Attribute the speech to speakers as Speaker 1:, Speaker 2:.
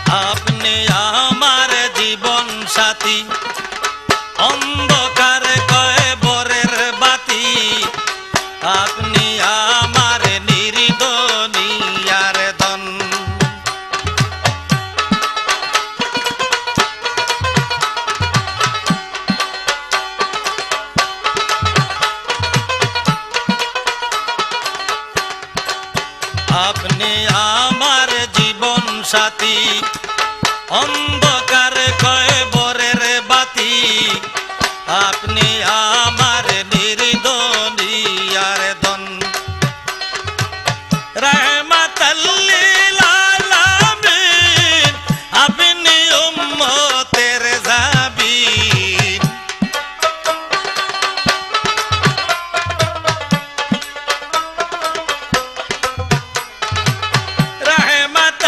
Speaker 1: আপনি আমার জীবন সাথী, অন্ধকার কয় বরের বাতি, আপনি আমার নির্দনিয়ার ধন। আপনি আমার জীবন সাথী, অন্ধ